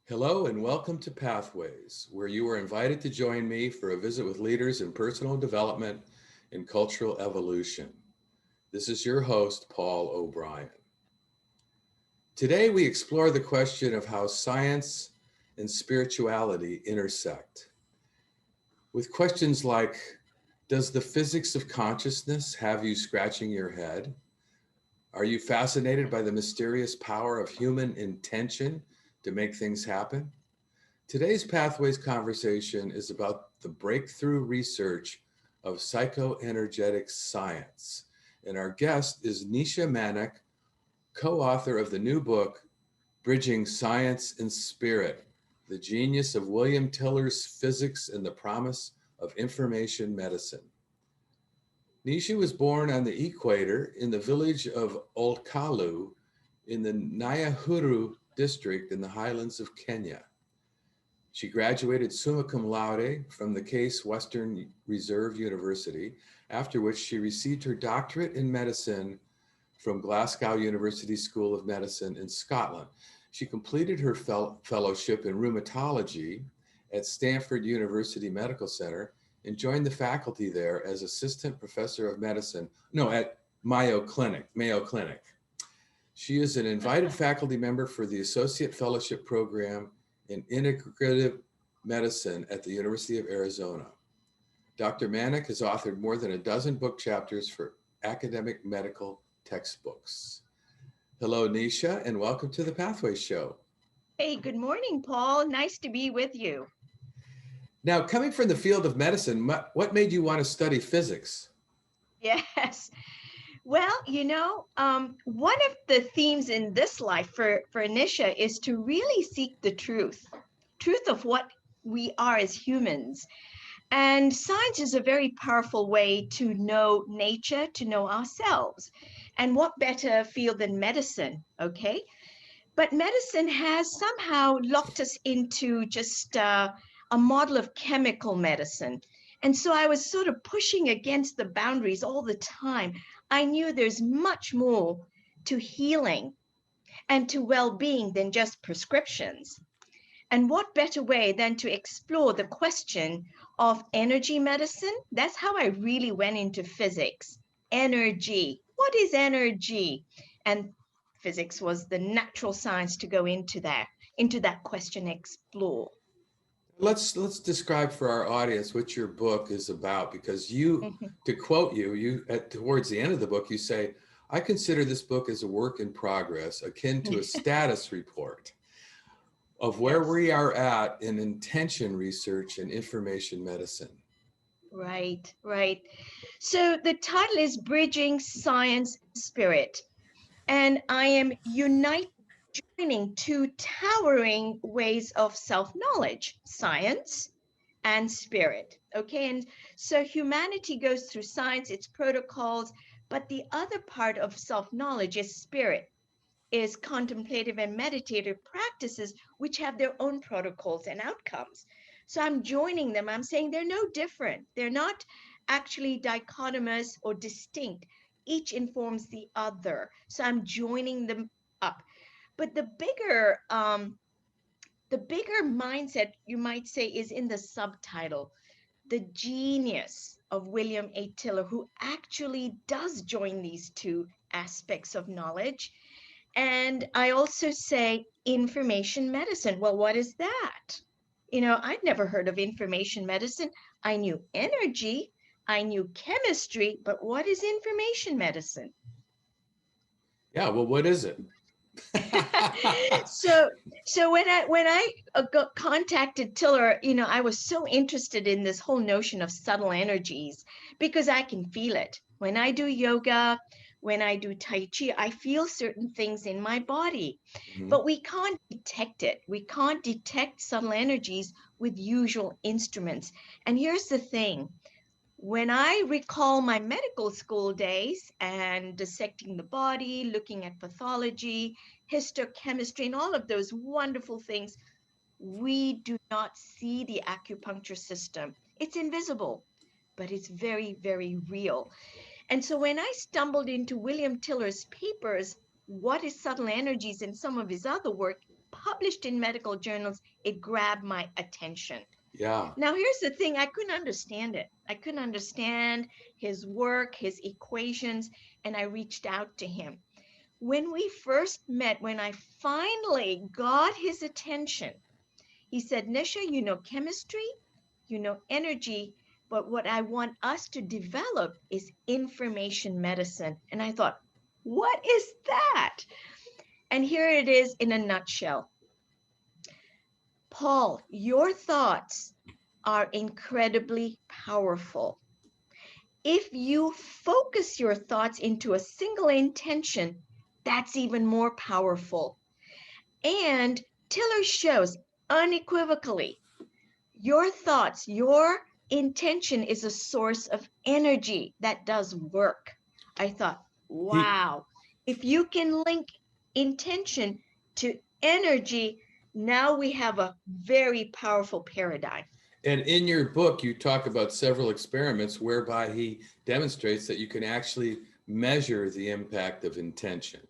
Hello and welcome to Pathways, where you are invited to join me for a visit with leaders in personal development and cultural evolution. This is your host, Paul O'Brien. Today, we explore the question of how science and spirituality intersect. With questions like, does the physics of consciousness have you scratching your head? Are you fascinated by the mysterious power of human intention to make things happen? Today's Pathways conversation is about the breakthrough research of psychoenergetic science. And our guest is Nisha Manek, co author of the new book, Bridging Science and Spirit: The Genius of William Tiller's Physics and the Promise of Information Medicine. Nisha was born on the equator in the village of Olkalu in the Nyahuru district in the highlands of Kenya. She graduated summa cum laude from the Case Western Reserve University, after which she received her doctorate in medicine from Glasgow University School of Medicine in Scotland. She completed her fellowship in rheumatology at Stanford University Medical Center and joined the faculty there as assistant professor of medicine, at Mayo Clinic. She is an invited faculty member for the Associate Fellowship Program in Integrative Medicine at the University of Arizona. Dr. Manek has authored more than a dozen book chapters for academic medical textbooks. Hello, Nisha, and welcome to the Pathways Show. Hey, good morning, Paul. Nice to be with you. Now, coming from the field of medicine, what made you want to study physics? Yes. Well, one of the themes in this life for Nisha is to really seek the truth of what we are as humans. And science is a very powerful way to know nature, to know ourselves. And what better field than medicine, okay? But medicine has somehow locked us into just a model of chemical medicine. And so I was sort of pushing against the boundaries all the time. I knew there's much more to healing and to well being than just prescriptions. And what better way than to explore the question of energy medicine? That's how I really went into physics. Energy. What is energy? And physics was the natural science to go into that question, explore. Let's describe for our audience what your book is about, because you, Mhm. to quote you towards the end of the book, you say, "I consider this book as a work in progress, akin to a status report of where Yes. we are at in intention research and information medicine." Right, right. So the title is Bridging Science Spirit, and I am joining two towering ways of self-knowledge, science and spirit. Okay, and so humanity goes through science, its protocols, but the other part of self-knowledge is spirit, is contemplative and meditative practices, which have their own protocols and outcomes. So I'm joining them. I'm saying they're no different. They're not actually dichotomous or distinct. Each informs the other. So I'm joining them up. But the bigger mindset, you might say, is in the subtitle, the genius of William A. Tiller, who actually does join these two aspects of knowledge. And I also say information medicine. Well, what is that? I'd never heard of information medicine. I knew energy, I knew chemistry, but what is information medicine? Yeah, well, what is it? so so when I got contacted Tiller, I was so interested in this whole notion of subtle energies because I can feel it when I do yoga, when I do tai chi. I feel certain things in my body, Mhm. but we can't detect it. We can't detect subtle energies with usual instruments. And here's the thing: when I recall my medical school days and dissecting the body, looking at pathology, histochemistry, and all of those wonderful things, we do not see the acupuncture system. It's invisible, but it's very, very real. And so when I stumbled into William Tiller's papers, What is Subtle Energies, and some of his other work, published in medical journals, it grabbed my attention. Yeah. Now, here's the thing, I couldn't understand it. I couldn't understand his work, his equations, and I reached out to him. When we first met, when I finally got his attention, he said, Nisha, you know chemistry, you know energy, but what I want us to develop is information medicine. And I thought, what is that? And here it is in a nutshell. Paul, your thoughts are incredibly powerful. If you focus your thoughts into a single intention, that's even more powerful. And Tiller shows unequivocally your thoughts, your intention is a source of energy that does work. I thought, He wow, if you can link intention to energy, now we have a very powerful paradigm. and in your book you talk about several experiments whereby he demonstrates that you can actually measure the impact of intention.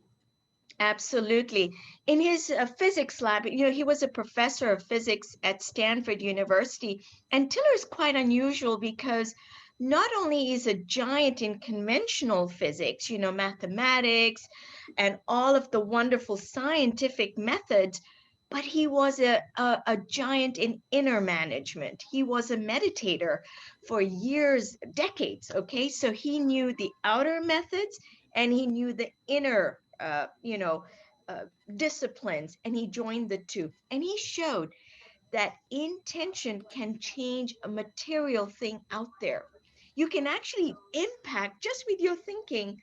Absolutely. In his physics lab, he was a professor of physics at Stanford University. And Tiller is quite unusual because not only is a giant in conventional physics, mathematics and all of the wonderful scientific methods, but he was a giant in inner management. He was a meditator for years, decades. Okay. So he knew the outer methods and he knew the inner uh, disciplines, and he joined the two. And he showed that intention can change a material thing out there. You can actually impact just with your thinking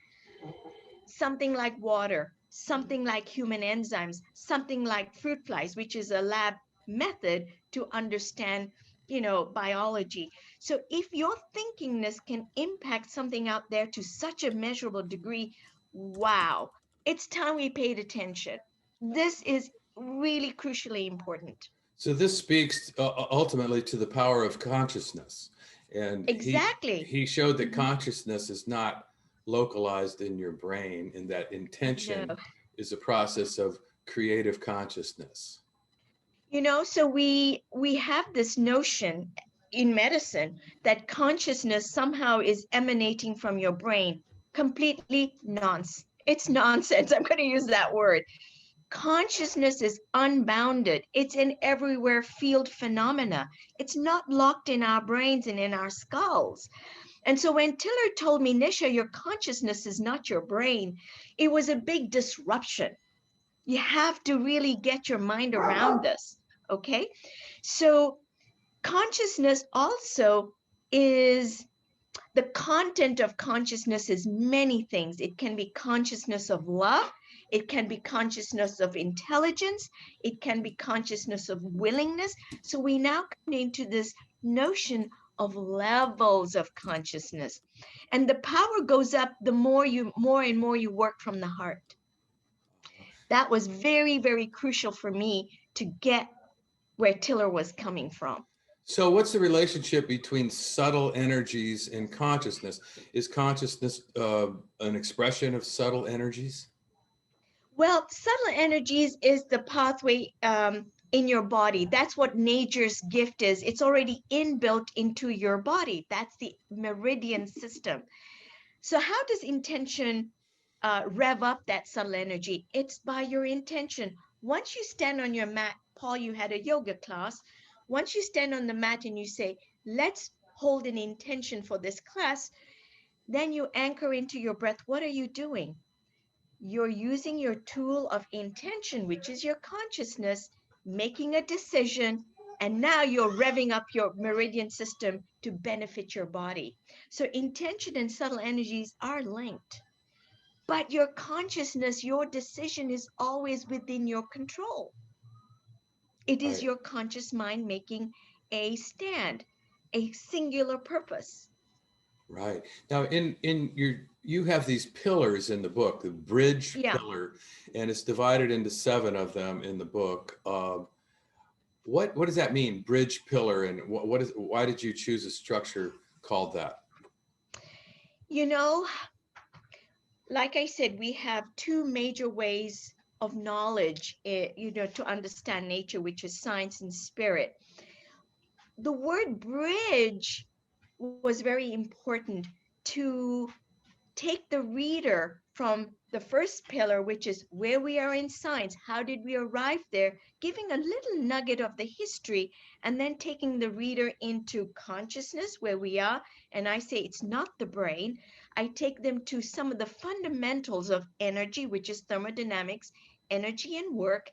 something like water, something like human enzymes, something like fruit flies, which is a lab method to understand biology. So if your thinkingness can impact something out there to such a measurable degree, wow, it's time we paid attention. This is really crucially important. So this speaks ultimately to the power of consciousness, and Exactly. he showed that Mhm. consciousness is not localized in your brain, and that No. intention is a process of creative consciousness. So we have this notion in medicine that consciousness somehow is emanating from your brain. Completely nonsense. It's nonsense. I'm going to use that word. Consciousness is unbounded. It's in everywhere field phenomena. It's not locked in our brains and in our skulls. And so when Tiller told me, Nisha, your consciousness is not your brain, it was a big disruption. You have to really get your mind around this. Okay. So consciousness also is the content of consciousness is many things. It can be consciousness of love. It can be consciousness of intelligence. It can be consciousness of willingness. So we now come into this notion of levels of consciousness. And the power goes up the more and more you work from the heart. That was very, very crucial for me to get where Tiller was coming from. So, what's the relationship between subtle energies and consciousness? Is consciousness an expression of subtle energies? Well, subtle energies is the pathway in your body. That's what nature's gift is. It's already inbuilt into your body. That's the meridian system. So, how does intention rev up that subtle energy? It's by your intention. Once you stand on your mat, Paul, you had a yoga class. Once you stand on the mat and you say, let's hold an intention for this class, then you anchor into your breath. What are you doing? You're using your tool of intention, which is your consciousness, making a decision, and now you're revving up your meridian system to benefit your body. So, intention and subtle energies are linked, but your consciousness, your decision is always within your control. It is Right. your conscious mind making a stand, a singular purpose. Right. Now, in your you have these pillars in the book, the bridge Yeah. pillar, and it's divided into seven of them in the book. What does that mean, bridge pillar, and what is why did you choose a structure called that? You know, like I said, we have two major ways. of knowledge, to understand nature, which is science and spirit. The word bridge was very important to take the reader from the first pillar, which is where we are in science, how did we arrive there, giving a little nugget of the history, and then taking the reader into consciousness, where we are. And I say it's not the brain. I take them to some of the fundamentals of energy, which is thermodynamics, energy and work.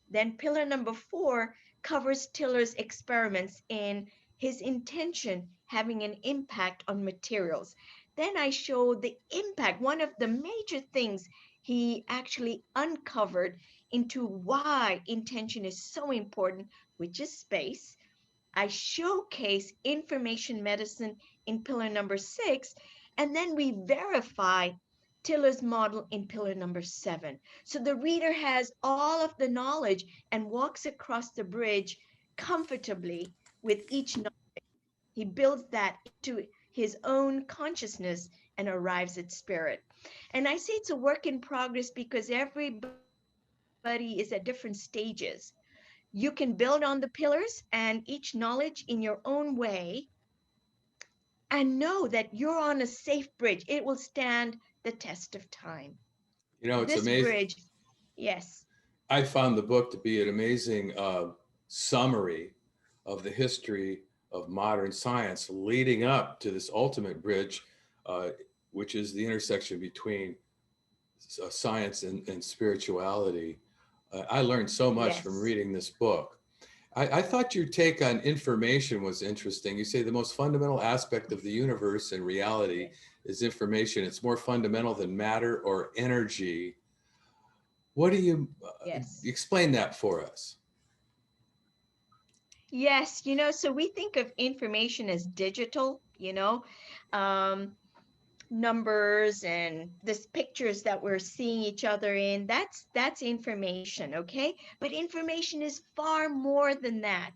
Then pillar number 4 covers Tiller's experiments in his intention having an impact on materials. Then I show the impact, one of the major things he actually uncovered into why intention is so important, which is space. I showcase information medicine in pillar number 6, and then we verify Tiller's model in pillar number 7. So the reader has all of the knowledge and walks across the bridge comfortably with each knowledge. He builds that into his own consciousness and arrives at spirit. And I say it's a work in progress because everybody is at different stages. You can build on the pillars and each knowledge in your own way and know that you're on a safe bridge. It will stand the test of time. You know, it's This amazing. bridge, yes, I found the book to be an amazing summary of the history of modern science leading up to this ultimate bridge, uh, which is the intersection between science and spirituality. I learned so much from yes, reading this book. I thought your take on information was interesting. You say the most fundamental aspect of the universe and reality yes, is information. It's more fundamental than matter or energy. What do you yes. explain that for us? Yes, so we think of information as digital, um, numbers and this pictures that we're seeing each other in. That's information, okay? But information is far more than that.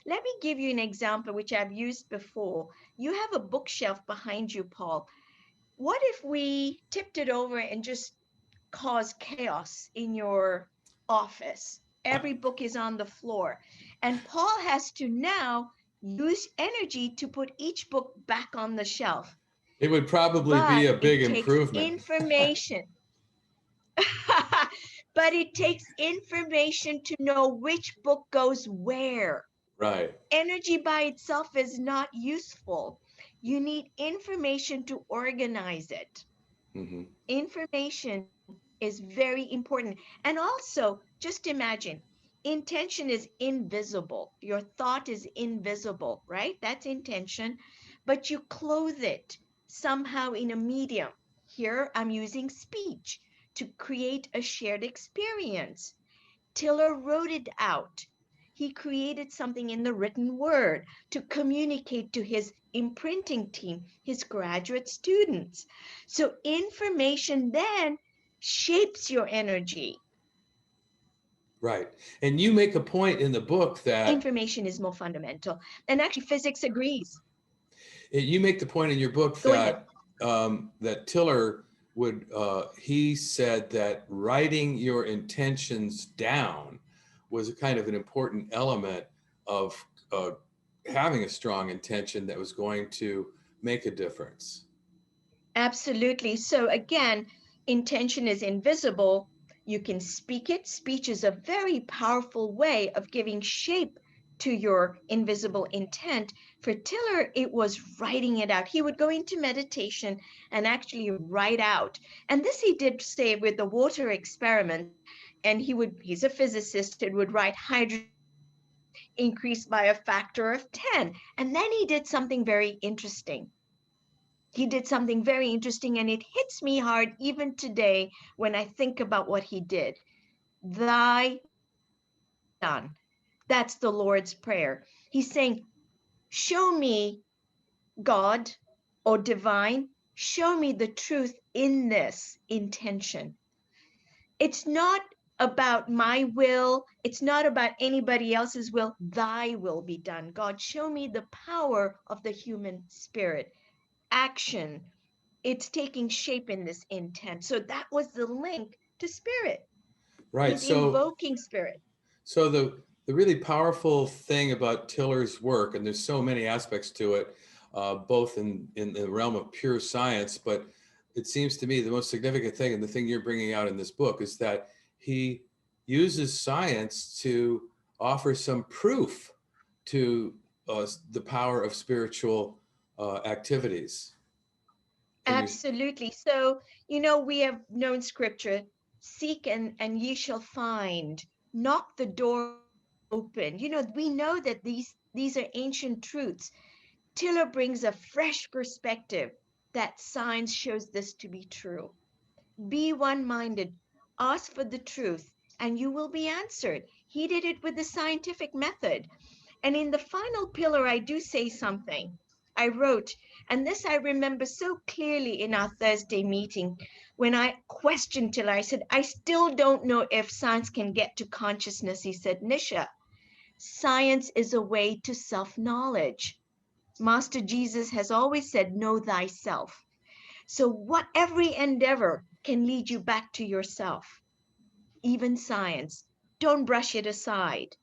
Let me give you an example which I've used before. You have a bookshelf behind you, Paul. What if we tipped it over and just caused chaos in your office? Every book is on the floor, and Paul has to now use energy to put each book back on the shelf. It would probably be But a big it takes improvement. information. But it takes information to know which book goes where. Right. Energy by itself is not useful. You need information to organize it. Hmm. Information is very important. And also, just imagine intention is invisible. Your thought is invisible, right? That's intention. But you clothe it somehow in a medium. Here, I'm using speech to create a shared experience. Tiller wrote it out. He created something in the written word to communicate to his imprinting team, his graduate students. So information then shapes your energy. Right. And you make a point in the book that Information is more fundamental. And actually, physics agrees. you make the point in your book Go ahead. that Tiller would he said that writing your intentions down was a kind of an important element of having a strong intention that was going to make a difference. Absolutely. So again, intention is invisible. You can speak it. Speech is a very powerful way of giving shape to your invisible intent. For Tiller, it was writing it out. He would go into meditation and actually write out. And this he did say with the water experiments. And he's a physicist, it would write hydrogen atoms increased by a factor of 10. And then he did something very interesting. And it hits me hard even today when I think about what he did. Thy will be done. That's the Lord's Prayer. He's saying, show me, God or divine, show me the truth in this intention. It's not about my will. It's not about anybody else's will. Thy will be done. God, show me the power of the human spirit. Action, it's taking shape in this intent. So that was the link to spirit. Right. in invoking spirit. So the really powerful thing about Tiller's work, and there's so many aspects to it, both in the realm of pure science, but it seems to me the most significant thing, and the thing you're bringing out in this book, is that he uses science to offer some proof to the power of spiritual activities. Can you? Absolutely. So, we have known scripture, seek and ye shall find, knock the door open. We know that these are ancient truths. Tiller brings a fresh perspective that science shows this to be true. Be one-minded, ask for the truth, and you will be answered. He did it with the scientific method. And in the final pillar, I do say something. I wrote, and this I remember so clearly in our Thursday meeting when I questioned Tiller. I said, I still don't know if science can get to consciousness. He said, Nisha, science is a way to self knowledge. Master Jesus has always said, know thyself. So, what every endeavor can lead you back to yourself, even science. Don't brush it aside.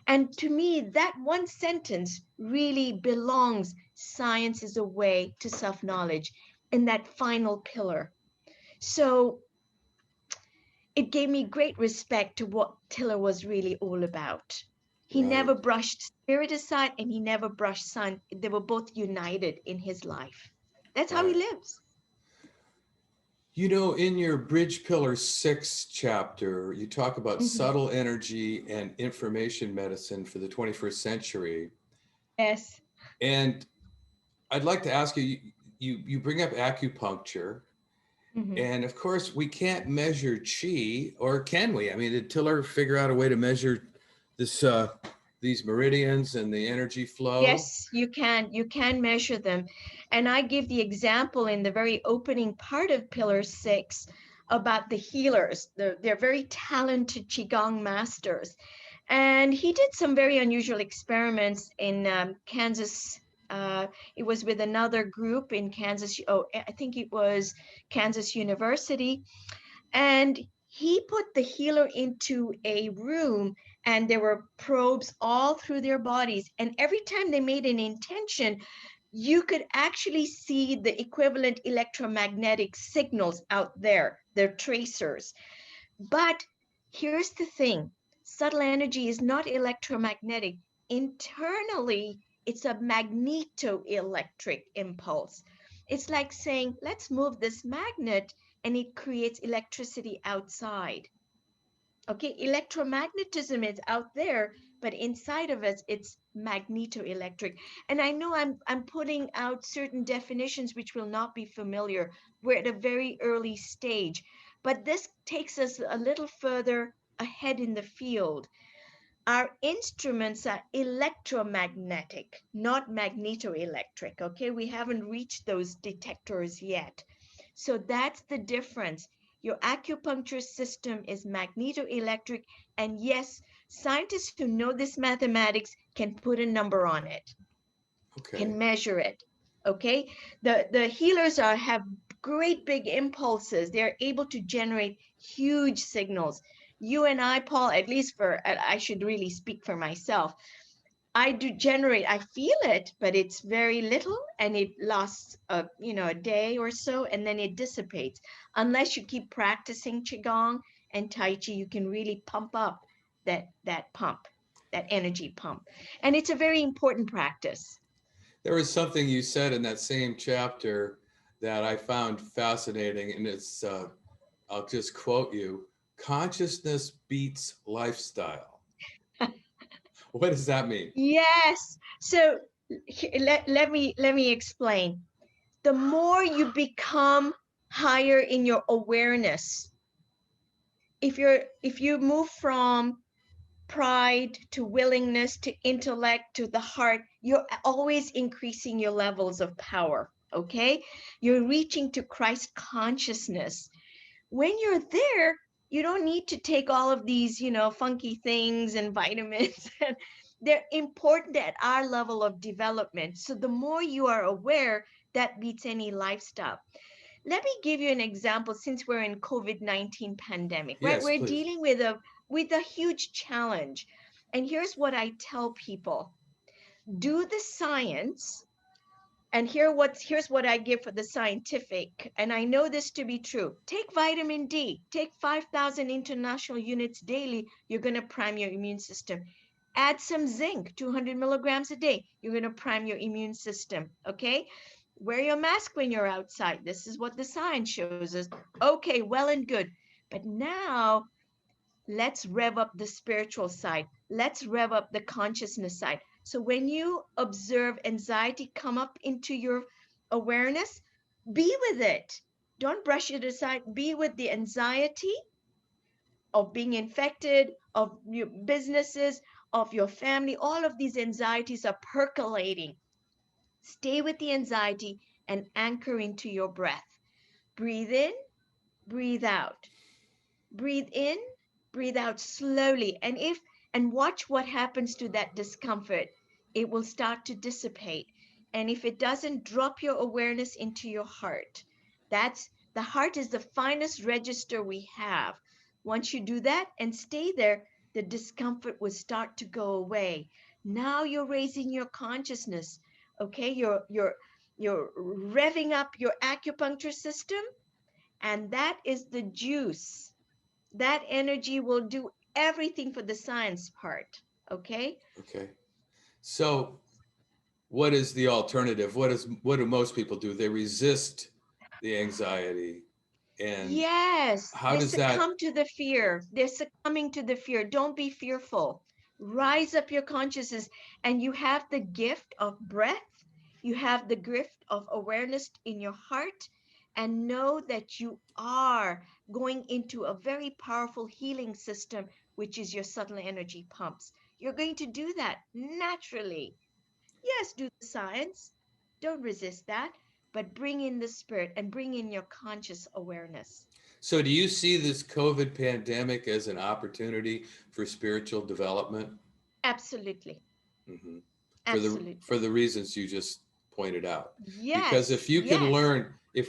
And to me, that one sentence really belongs. Science is a way to self knowledge in that final pillar. So it gave me great respect to what Tiller was really all about. He Right. never brushed spirit aside and he never brushed science. They were both united in his life. That's how he Right. lives. You know, in your Bridge Pillar 6 chapter, you talk about Mhm. subtle energy and information medicine for the 21st century. Yes. And I'd like to ask you, you bring up acupuncture. Mhm. And of course, we can't measure chi, or can we? I mean, did Tiller figure out a way to measure this, these meridians and the energy flow? Yes, you can measure them. And I give the example in the very opening part of Pillar 6 about the healers. They're very talented Qigong masters. And he did some very unusual experiments in Kansas. Uh, it was with another group in Kansas. Oh, I think it was Kansas University, and he put the healer into a room, and there were probes all through their bodies, and every time they made an intention, you could actually see the equivalent electromagnetic signals out there, their tracers. But here's the thing: subtle energy is not electromagnetic. Internally, it's a magnetoelectric impulse. It's like saying, let's move this magnet, and it creates electricity outside. Okay, electromagnetism is out there, but inside of us, it's magnetoelectric. And I know I'm putting out certain definitions which will not be familiar. We're at a very early stage, but this takes us a little further ahead in the field. Our instruments are electromagnetic, not magnetoelectric. Okay, we haven't reached those detectors yet. So that's the difference. Your acupuncture system is magnetoelectric, and yes, scientists who know this mathematics can put a number on it, Okay. can measure it. Okay, the healers have great big impulses. They're able to generate huge signals. You and I, Paul, at least I should really speak for myself. I do generate, I feel it, but it's very little, and it lasts a day or so, and then it dissipates. Unless you keep practicing Qigong and Tai Chi, you can really pump up that pump, that energy pump. And it's a very important practice. There was something you said in that same chapter that I found fascinating, and it's, I'll just quote you: consciousness beats lifestyle. What does that mean? Yes. So let me explain. The more you become higher in your awareness, if you move from pride to willingness to intellect to the heart, you're always increasing your levels of power. Okay, you're reaching to Christ consciousness. When you're there, you don't need to take all of these funky things and vitamins. And they're important at our level of development. So the more you are aware, that beats any lifestyle. Let me give you an example since we're in COVID-19 pandemic, right? Yes, We're please. dealing with a huge challenge. And here's what I tell people. Do the science, and here's what I give for the scientific, and I know this to be true. Take vitamin D, take 5,000 international units daily, you're going to prime your immune system. Add some zinc, 200 milligrams a day, you're going to prime your immune system. Okay, wear your mask when you're outside. This is what the science shows us. Okay, well and good. But now let's rev up the spiritual side. Let's rev up the consciousness side. So when you observe anxiety come up into your awareness, be with it. Don't brush it aside. Be with the anxiety of being infected, of your businesses, of your family. All of these anxieties are percolating. Stay with the anxiety and anchor into your breath. Breathe in, breathe out. Breathe in, breathe out slowly, and watch what happens to that discomfort. It will start to dissipate. And if it doesn't, drop your awareness into your heart. That's the heart is the finest register we have. Once you do that and stay there, the discomfort will start to go away. Now you're raising your consciousness. Okay, you're revving up your acupuncture system, and that is the juice. That energy will do everything for the science part. Okay. Okay. So, what is the alternative? What do most people do? They resist the anxiety, and Yes, how they does that? succumb to the fear. They're succumbing to the fear. Don't be fearful. Rise up your consciousness, and you have the gift of breath. You have the gift of awareness in your heart, and know that you are going into a very powerful healing system, which is your subtle energy pumps. You're going to do that naturally. Yes, do the science. Don't resist that, but bring in the spirit and bring in your conscious awareness. So, do you see this COVID pandemic as an opportunity for spiritual development? Absolutely. Hmm. For Absolutely. the reasons you just pointed out, because Yes. Yes. if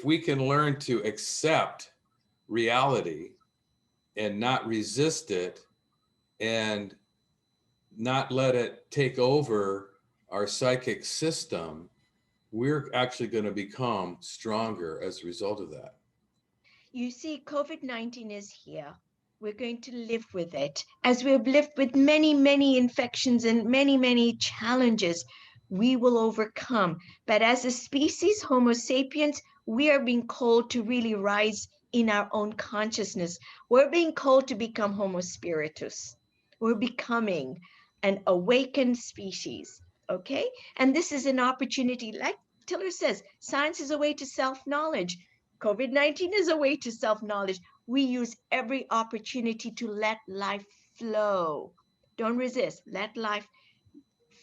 we can learn to accept reality and not resist it, and not let it take over our psychic system, we're actually going to become stronger as a result of that. You see, COVID-19 is here. We're going to live with it as we've lived with many, many infections and many, many challenges. We will overcome. But as a species, Homo sapiens, we are being called to really rise in our own consciousness. We're being called to become Homo spiritus. We're becoming an awakened species. Okay. And this is an opportunity, like Tiller says, science is a way to self knowledge. COVID-19 is a way to self knowledge. We use every opportunity to let life flow. Don't resist. Let life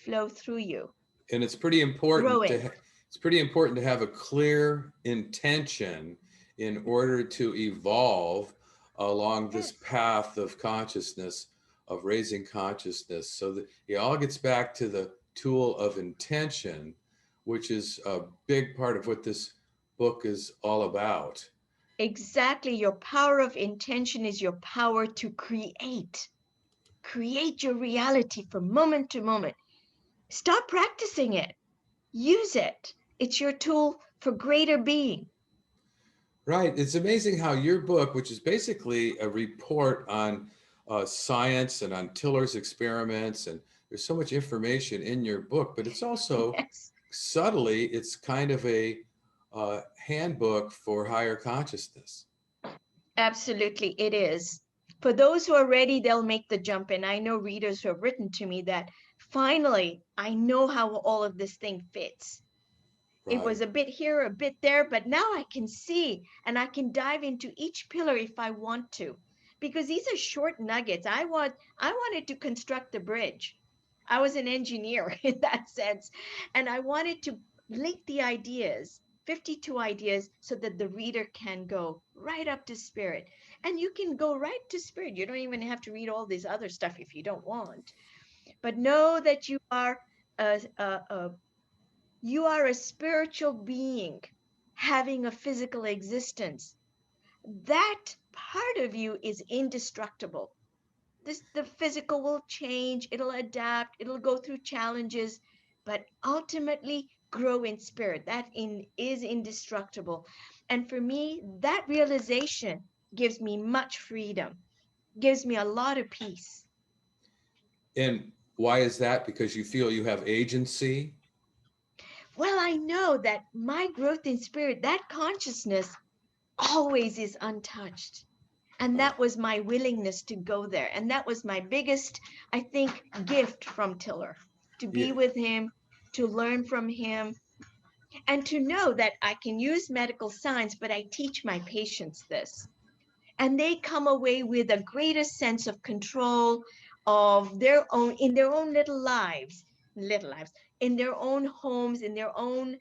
flow through you. And Growing. it's pretty important to have a clear intention in order to evolve along this Yes. path of consciousness, of raising consciousness. So that it all gets back to the tool of intention, which is a big part of what this book is all about. Exactly. Your power of intention is your power to create. Create your reality from moment to moment. Start practicing it. Use it. It's your tool for greater being. Right. It's amazing how your book, which is basically a report on science and on Tiller's experiments, and there's so much information in your book, but it's also Yes. subtly, it's kind of a handbook for higher consciousness. Absolutely, it is. For those who are ready, they'll make the jump. And I know readers who have written to me that finally I know how all of this thing fits. It Right. was a bit here, a bit there, but now I can see and I can dive into each pillar if I want to. Because these are short nuggets. I wanted to construct the bridge. I was an engineer in that sense, and I wanted to link the ideas, 52 ideas, so that the reader can go right up to spirit. And you can go right to spirit. You don't even have to read all this other stuff if you don't want. But know that you are a spiritual being. having a physical existence, that part of you is indestructible. The physical will change, it'll adapt, it'll go through challenges, but ultimately grow in spirit. Is indestructible. And for me, that realization gives me much freedom, gives me a lot of peace. And why is that? Because you feel you have agency? Well, I know that my growth in spirit, that consciousness always is untouched. And Uh, that was my willingness to go there. And that was my biggest, I think, gift from Tiller, to yeah, be with him, to learn from him, and to know that I can use medical science, but I teach my patients this. And they come away with a greater sense of control of their own, in their own little lives, in their own homes, in their own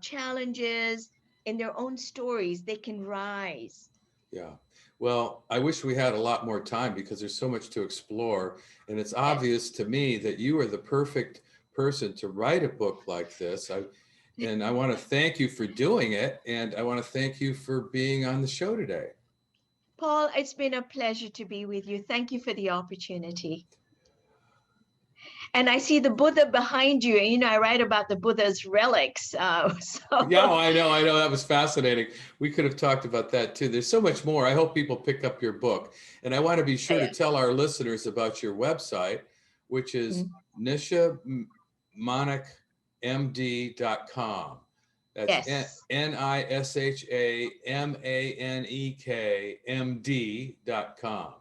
challenges, in their own stories. They can rise. yeah. Well, I wish we had a lot more time because there's so much to explore. And it's Yes. obvious to me that you are the perfect person to write a book like this. And I want to thank you for doing it. And I want to thank you for being on the show today. Paul, it's been a pleasure to be with you. Thank you for the opportunity. And I see the Buddha behind you. And, I write about the Buddha's relics. Yeah, So, I know. That was fascinating. We could have talked about that too. There's so much more. I hope people pick up your book. And I want to be sure to yes. tell our listeners about your website, which is nishamanekmd.com. That's Yes. NISHAMANEKMD.com.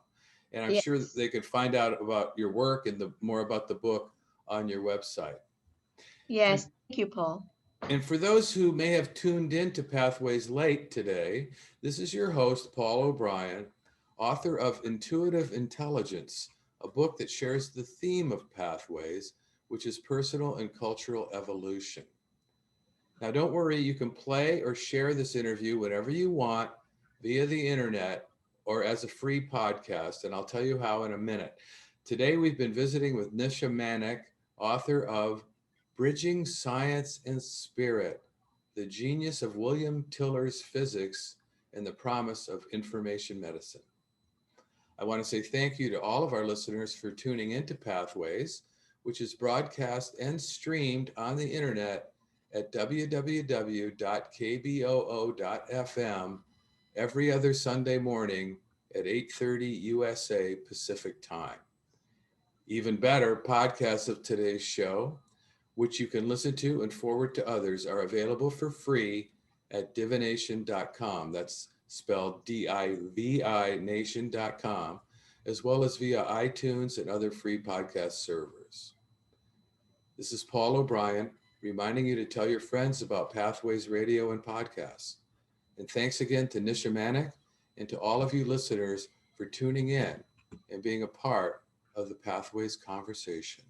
And I'm sure that Yes. they could find out about your work and more about the book on your website. Yes. Thank you, Paul. And for those who may have tuned in to Pathways late today, this is your host, Paul O'Brien, author of Intuitive Intelligence, a book that shares the theme of pathways, which is personal and cultural evolution. Now, don't worry, you can play or share this interview whenever you want via the internet or as a free podcast, and I'll tell you how in a minute. Today, we've been visiting with Nisha Manek, author of Bridging Science and Spirit, The Genius of William Tiller's Physics and the Promise of Information Medicine. I want to say thank you to all of our listeners for tuning into Pathways, which is broadcast and streamed on the internet at www.kboo.fm every other Sunday morning at 8:30 USA Pacific Time. Even better, podcasts of today's show, which you can listen to and forward to others, are available for free at divination.com. That's spelled DIVI nation.com, as well as via iTunes and other free podcast servers. This is Paul O'Brien, reminding you to tell your friends about Pathways Radio and podcasts. And thanks again to Nisha Manek and to all of you listeners for tuning in and being a part of the Pathways conversation.